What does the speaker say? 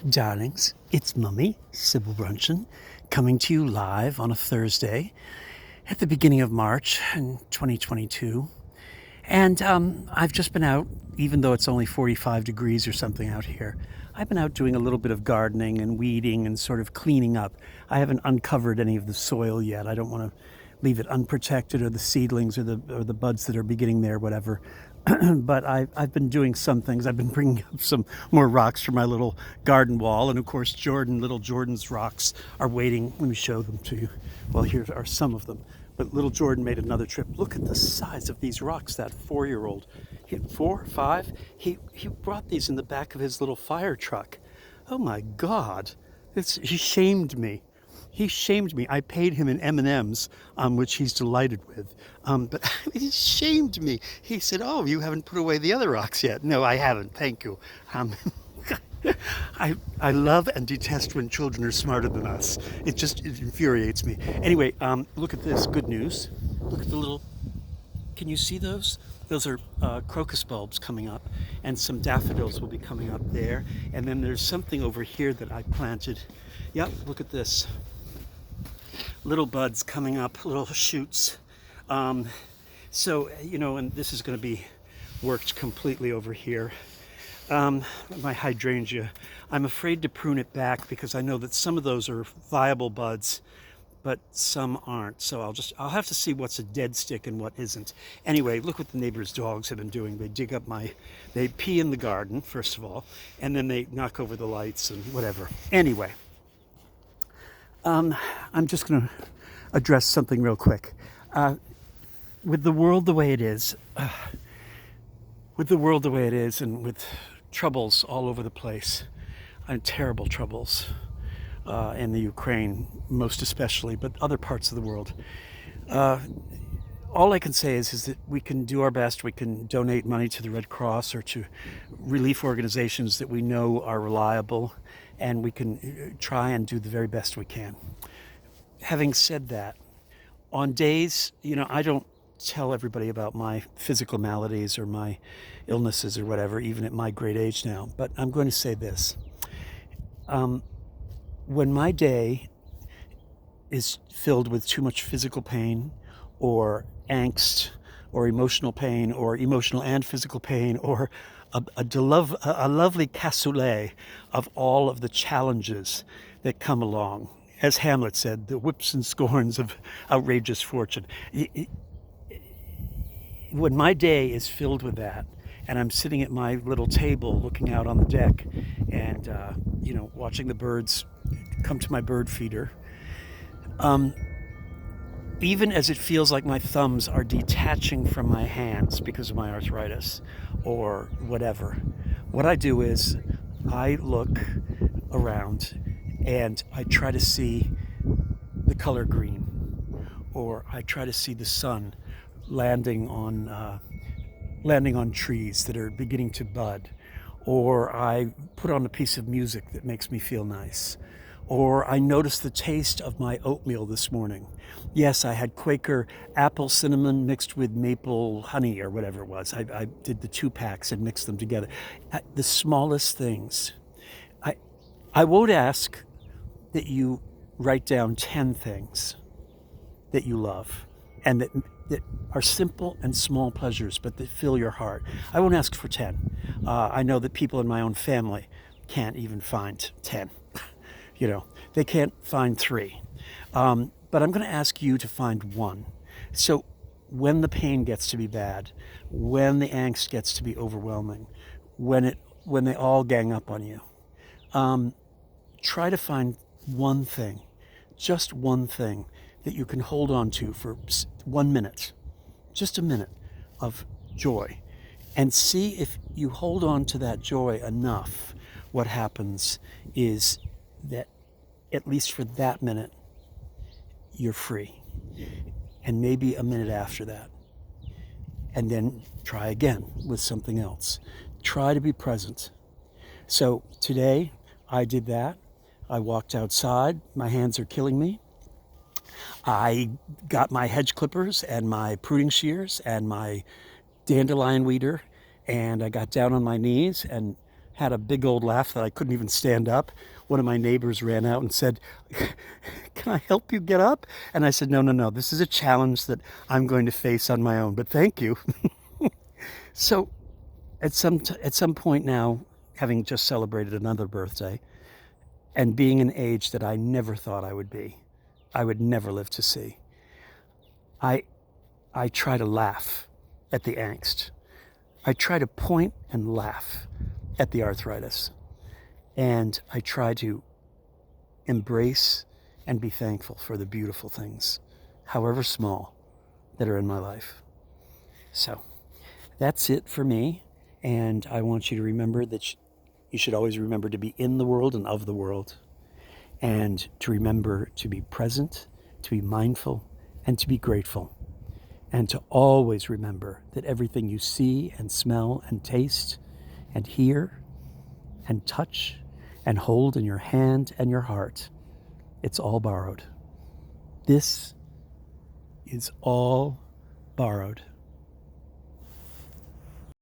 Darlings, it's Mummy, Sybil Brunson, coming to you live on a Thursday at the beginning of March in 2022. And I've just been out, even though it's only 45 degrees or something out here, I've been out doing a little bit of gardening and weeding and sort of cleaning up. I haven't uncovered any of the soil yet. I don't want to leave it unprotected, or the seedlings or the buds that are beginning there, whatever. But I've been doing some things. I've been bringing up some more rocks for my little garden wall. And of course, little Jordan's rocks are waiting. Let me show them to you. Well, here are some of them. But little Jordan made another trip. Look at the size of these rocks, that 4-year-old. 4, 5? He brought these in the back of his little fire truck. Oh my God. He shamed me. He shamed me. I paid him in M&Ms, which he's delighted with. But he shamed me. He said, "Oh, you haven't put away the other rocks yet." No, I haven't. Thank you. I love and detest when children are smarter than us. It infuriates me. Anyway, look at this. Good news. Look at the little... Can you see those? Those are crocus bulbs coming up, and some daffodils will be coming up there. And then there's something over here that I planted. Yep, look at this. Little buds coming up, little shoots. So, and this is going to be worked completely over here. My hydrangea, I'm afraid to prune it back because I know that some of those are viable buds, but some aren't. So I'll have to see what's a dead stick and what isn't. Anyway, look what the neighbor's dogs have been doing. They pee in the garden, first of all, and then they knock over the lights and whatever. Anyway, I'm just going to address something real quick. With the world the way it is, and with troubles all over the place, and terrible troubles in the Ukraine, most especially, but other parts of the world. All I can say is that we can do our best. We can donate money to the Red Cross or to relief organizations that we know are reliable, and we can try and do the very best we can. Having said that, on days, I don't tell everybody about my physical maladies or my illnesses or whatever, even at my great age now, but I'm going to say this. When my day is filled with too much physical pain or angst or emotional pain or emotional and physical pain or a lovely cassoulet of all of the challenges that come along, as Hamlet said, the whips and scorns of outrageous fortune. When my day is filled with that, and I'm sitting at my little table looking out on the deck and, watching the birds come to my bird feeder, even as it feels like my thumbs are detaching from my hands because of my arthritis or whatever, what I do is I look around and I try to see the color green, or I try to see the sun landing on trees that are beginning to bud, or I put on a piece of music that makes me feel nice, or I notice the taste of my oatmeal this morning. Yes, I had Quaker apple cinnamon mixed with maple honey or whatever it was. I did the 2 packs and mixed them together. The smallest things. I won't ask that you write down 10 things that you love and that are simple and small pleasures, but that fill your heart. I won't ask for 10. I know that people in my own family can't even find 10. They can't find 3. But I'm going to ask you to find 1. So when the pain gets to be bad, when the angst gets to be overwhelming, when they all gang up on you, try to find one thing, just one thing that you can hold on to for 1 minute, just a minute of joy, and see if you hold on to that joy enough. What happens is that, at least for that minute, you're free. And maybe a minute after that. And then try again with something else. Try to be present. So today I did that. I walked outside. My hands are killing me. I got my hedge clippers and my pruning shears and my dandelion weeder, and I got down on my knees and had a big old laugh that I couldn't even stand up. One of my neighbors ran out and said, "Can I help you get up?" And I said, "No, no, no. This is a challenge that I'm going to face on my own, but thank you." So at some point now, having just celebrated another birthday and being an age that I never thought I would be, I would never live to see, I I try to laugh at the angst. I try to point and laugh at the arthritis. And I try to embrace and be thankful for the beautiful things, however small, that are in my life. So that's it for me. And I want you to remember that you should always remember to be in the world and of the world, and to remember to be present, to be mindful, and to be grateful. And to always remember that everything you see and smell and taste and hear and touch and hold in your hand and your heart, it's all borrowed. This is all borrowed.